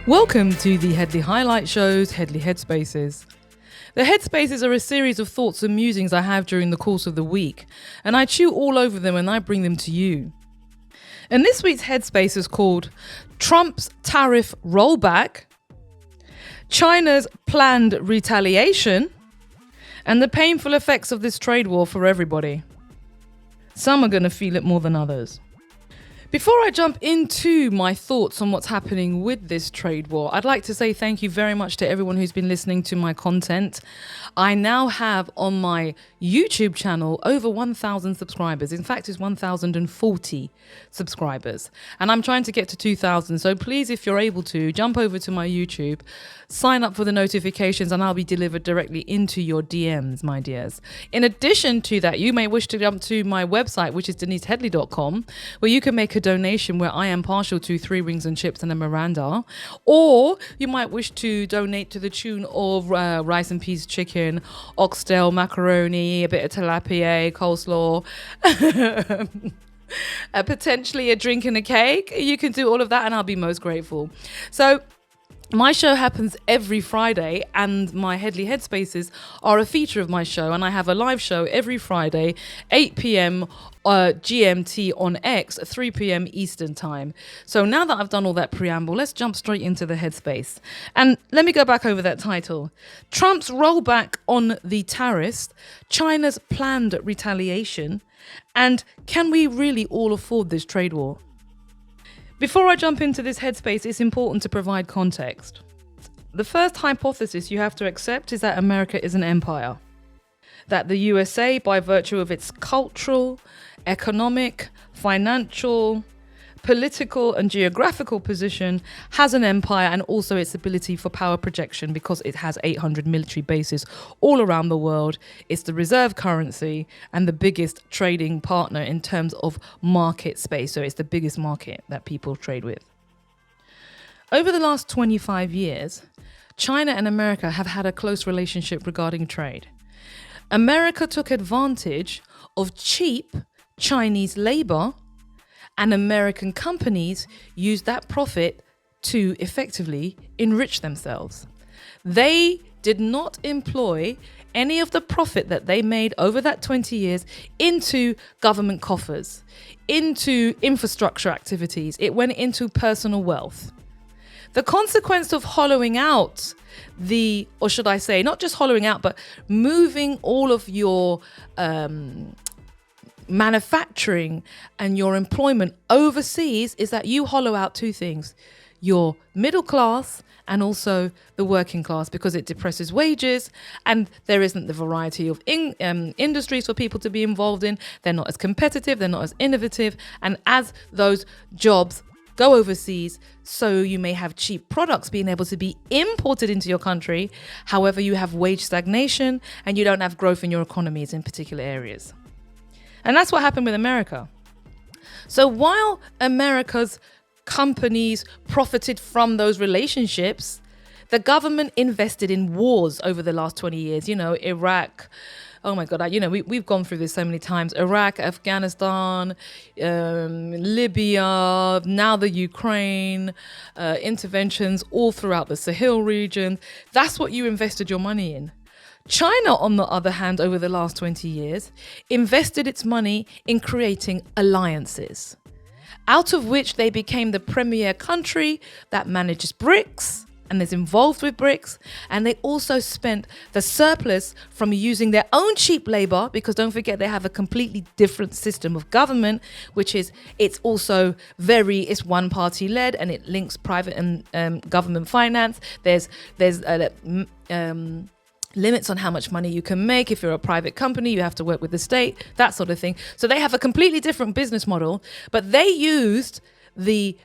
Welcome to the Headley Highlight Show's Headley Headspaces. The Headspaces are a series of thoughts and musings I have during the course of the week, and I chew all over them and I bring them to you. And this week's Headspace is called Trump's Tariff Rollback, China's Planned Retaliation, and the painful effects of this trade war for everybody. Some are going to feel it more than others. Before I jump into my thoughts on what's happening with this trade war, I'd like to say thank you very much to everyone who's been listening to my content. I now have on my YouTube channel over 1,000 subscribers. In fact, it's 1,040 subscribers. And I'm trying to get to 2,000. So please, if you're able to, jump over to my YouTube, sign up for the notifications, and I'll be delivered directly into your DMs, my dears. In addition to that, you may wish to jump to my website, which is denisehedley.com, where you can make a donation where I am partial to 3 rings and chips and a Miranda, or you might wish to donate to the tune of rice and peas chicken, oxtail, macaroni, a bit of tilapia, coleslaw, potentially a drink and a cake. You can do all of that and I'll be most grateful. So my show happens every Friday, and my Headley Headspaces are a feature of my show, and I have a live show every Friday, 8 p.m. GMT on X, 3 p.m. Eastern time. So now that I've done all that preamble, let's jump straight into the Headspace. And let me go back over that title. Trump's rollback on the tariffs, China's planned retaliation, and can we really all afford this trade war? Before I jump into this headspace, it's important to provide context. The first hypothesis you have to accept is that America is an empire. That the USA, by virtue of its cultural, economic, financial, political and geographical position, has an empire, and also its ability for power projection because it has 800 military bases all around the world. It's the reserve currency and the biggest trading partner in terms of market space. So it's the biggest market that people trade with. Over the last 25 years, China and America have had a close relationship regarding trade. America took advantage of cheap Chinese labor, and American companies used that profit to effectively enrich themselves. They did not employ any of the profit that they made over that 20 years into government coffers, into infrastructure activities. It went into personal wealth. The consequence of hollowing out or should I say, not just hollowing out, but moving all of your manufacturing and your employment overseas is that you hollow out 2 things: your middle class and also the working class, because it depresses wages and there isn't the variety of industries for people to be involved in. They're not as competitive, they're not as innovative, and as those jobs go overseas, so you may have cheap products being able to be imported into your country. However, you have wage stagnation and you don't have growth in your economies in particular areas. And that's what happened with America. So while America's companies profited from those relationships, the government invested in wars over the last 20 years. You know, Iraq. Oh my God, we've gone through this so many times. Iraq, Afghanistan, Libya, now the Ukraine, interventions all throughout the Sahel region. That's what you invested your money in. China, on the other hand, over the last 20 years, invested its money in creating alliances, out of which they became the premier country that manages BRICS and is involved with BRICS. And they also spent the surplus from using their own cheap labor, because don't forget they have a completely different system of government, which is it's one party led, and it links private and government finance. There's limits on how much money you can make. If you're a private company, you have to work with the state, that sort of thing. So they have a completely different business model, but they used the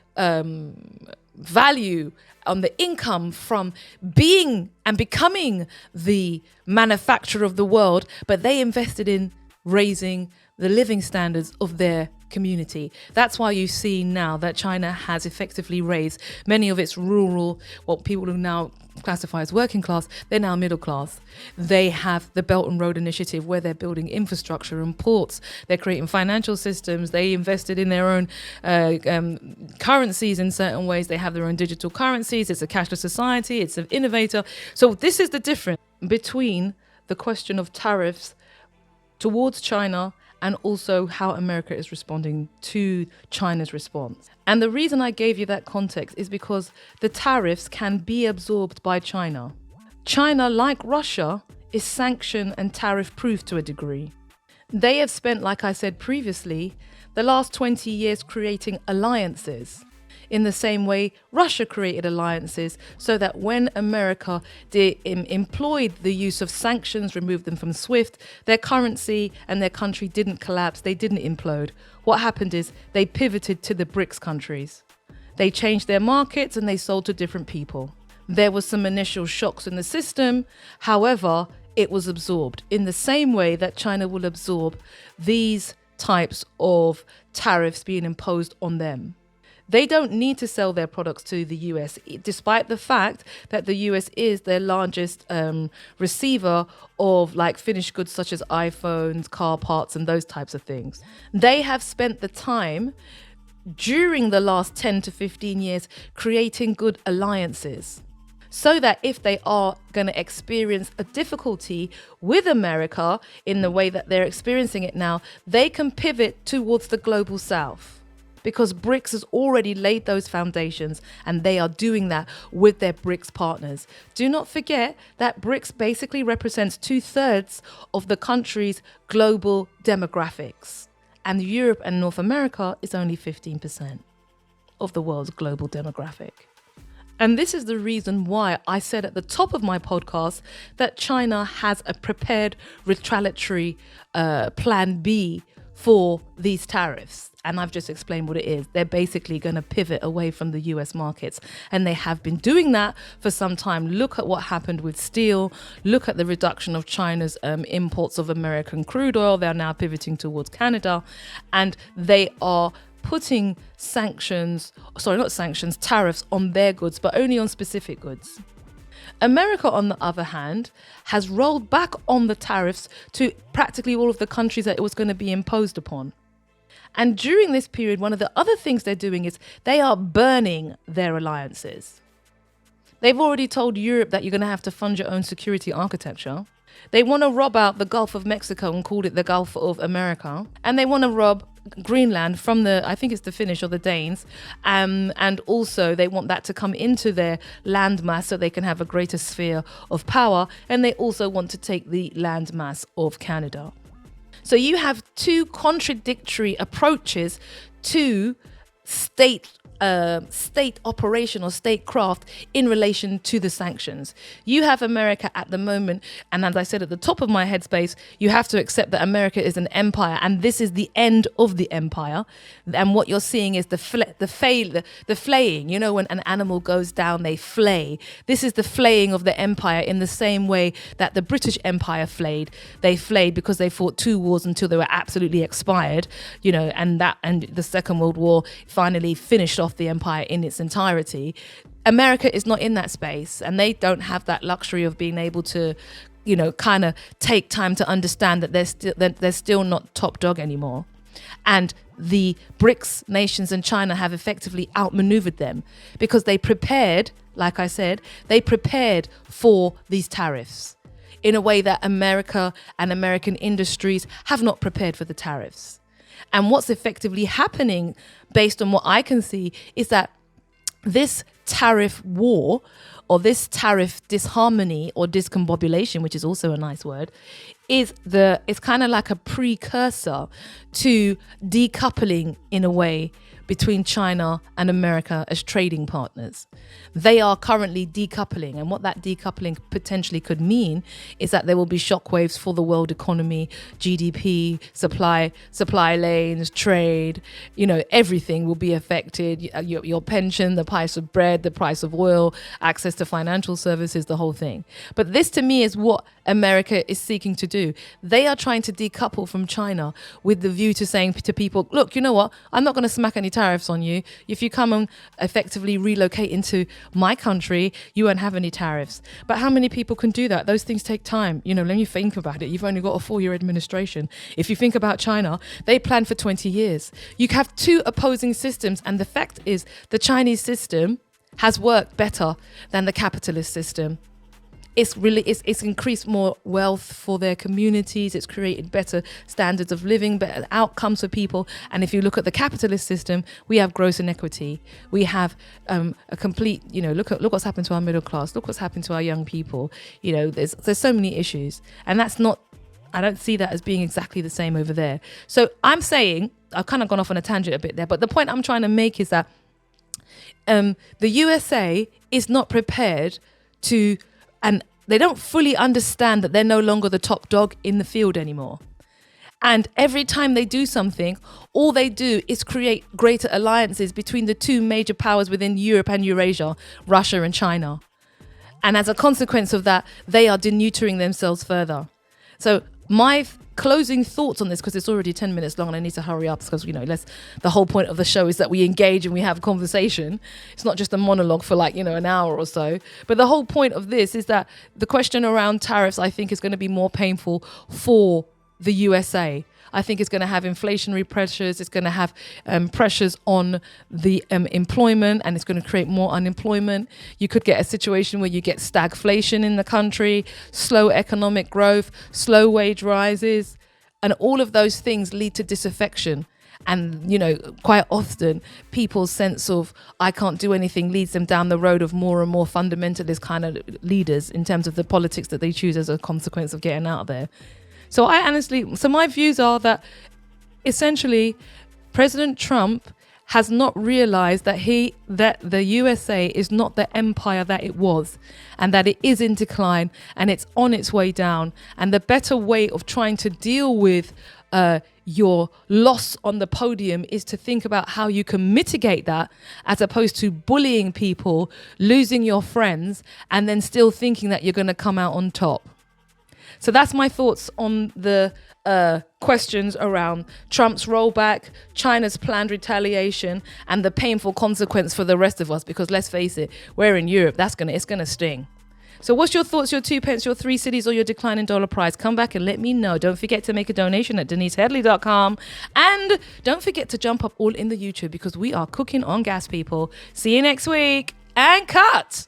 value on the income from being and becoming the manufacturer of the world, but they invested in raising the living standards of their community. That's why you see now that China has effectively raised many of its rural, what people who now classify as working class, they're now middle class. They have the Belt and Road Initiative where they're building infrastructure and ports. They're creating financial systems. They invested in their own currencies in certain ways. They have their own digital currencies. It's a cashless society. It's an innovator. So this is the difference between the question of tariffs towards China and also how America is responding to China's response. And the reason I gave you that context is because the tariffs can be absorbed by China. China, like Russia, is sanction and tariff proof to a degree. They have spent, like I said previously, the last 20 years creating alliances. In the same way, Russia created alliances so that when America employed the use of sanctions, removed them from SWIFT, their currency and their country didn't collapse, they didn't implode. What happened is they pivoted to the BRICS countries. They changed their markets and they sold to different people. There was some initial shocks in the system. However, it was absorbed in the same way that China will absorb these types of tariffs being imposed on them. They don't need to sell their products to the US, despite the fact that the US is their largest receiver of like finished goods such as iPhones, car parts, and those types of things. They have spent the time during the last 10 to 15 years creating good alliances, so that if they are going to experience a difficulty with America in the way that they're experiencing it now, they can pivot towards the global south. Because BRICS has already laid those foundations and they are doing that with their BRICS partners. Do not forget that BRICS basically represents 2/3 of the country's global demographics. And Europe and North America is only 15% of the world's global demographic. And this is the reason why I said at the top of my podcast that China has a prepared retaliatory plan B for these tariffs. And I've just explained what it is. They're basically going to pivot away from the US markets. And they have been doing that for some time. Look at what happened with steel. Look at the reduction of China's imports of American crude oil. They're now pivoting towards Canada. And they are putting tariffs on their goods, but only on specific goods. America, on the other hand, has rolled back on the tariffs to practically all of the countries that it was going to be imposed upon. And during this period, one of the other things they're doing is they are burning their alliances. They've already told Europe that you're going to have to fund your own security architecture. They want to rob out the Gulf of Mexico and call it the Gulf of America. And they want to rob Greenland from I think it's the Finnish or the Danes. And also they want that to come into their landmass so they can have a greater sphere of power. And they also want to take the landmass of Canada. So you have two contradictory approaches to state operation or statecraft in relation to the sanctions. You have America at the moment, and as I said at the top of my headspace, you have to accept that America is an empire, and this is the end of the empire. And what you're seeing is the flaying. You know, when an animal goes down, they flay. This is the flaying of the empire in the same way that the British Empire flayed. They flayed because they fought 2 wars until they were absolutely expired. You know, and the Second World War finally finished off the empire in its entirety. America is not in that space, and they don't have that luxury of being able to, you know, kind of take time to understand that they're still not top dog anymore. And the BRICS nations and China have effectively outmaneuvered them because they prepared, like I said, they prepared for these tariffs in a way that America and American industries have not prepared for the tariffs. And what's effectively happening, based on what I can see, is that this tariff war or this tariff disharmony or discombobulation, which is also a nice word, it's kind of like a precursor to decoupling in a way between China and America as trading partners. They are currently decoupling, and what that decoupling potentially could mean is that there will be shockwaves for the world economy, GDP, supply lanes, trade, everything will be affected. Your pension, the price of bread, the price of oil, access to financial services, the whole thing. But this to me is what America is seeking to do. They are trying to decouple from China with the view to saying to people, look, you know what? I'm not going to smack any tariffs on you. If you come and effectively relocate into my country, you won't have any tariffs. But how many people can do that? Those things take time. Let me think about it. You've only got a 4-year administration. If you think about China, they plan for 20 years. You have two opposing systems. And the fact is the Chinese system has worked better than the capitalist system. It's increased more wealth for their communities. It's created better standards of living, better outcomes for people. And if you look at the capitalist system, we have gross inequity. We have a complete, look what's happened to our middle class. Look what's happened to our young people. There's so many issues, and I don't see that as being exactly the same over there. So I'm saying, I've kind of gone off on a tangent a bit there, but the point I'm trying to make is that the USA is not prepared to, and they don't fully understand that they're no longer the top dog in the field anymore. And every time they do something, all they do is create greater alliances between the two major powers within Europe and Eurasia, Russia and China. And as a consequence of that, they are deneutering themselves further. So my closing thoughts on this, because it's already 10 minutes long and I need to hurry up because, the whole point of the show is that we engage and we have a conversation. It's not just a monologue for an hour or so. But the whole point of this is that the question around tariffs, I think, is going to be more painful for the USA. I think it's going to have inflationary pressures. It's going to have pressures on the employment, and it's going to create more unemployment. You could get a situation where you get stagflation in the country, slow economic growth, slow wage rises, and all of those things lead to disaffection. And, quite often people's sense of I can't do anything leads them down the road of more and more fundamentalist kind of leaders in terms of the politics that they choose as a consequence of getting out of there. So my views are that essentially President Trump has not realized that the USA is not the empire that it was, and that it is in decline and it's on its way down. And the better way of trying to deal with your loss on the podium is to think about how you can mitigate that, as opposed to bullying people, losing your friends, and then still thinking that you're going to come out on top. So that's my thoughts on the questions around Trump's rollback, China's planned retaliation, and the painful consequence for the rest of us. Because let's face it, we're in Europe. It's gonna sting. So what's your thoughts, your 2 pence, your 3 cities, or your declining dollar price? Come back and let me know. Don't forget to make a donation at DeniseHeadley.com. And don't forget to jump up all in the YouTube, because we are cooking on gas, people. See you next week, and cut.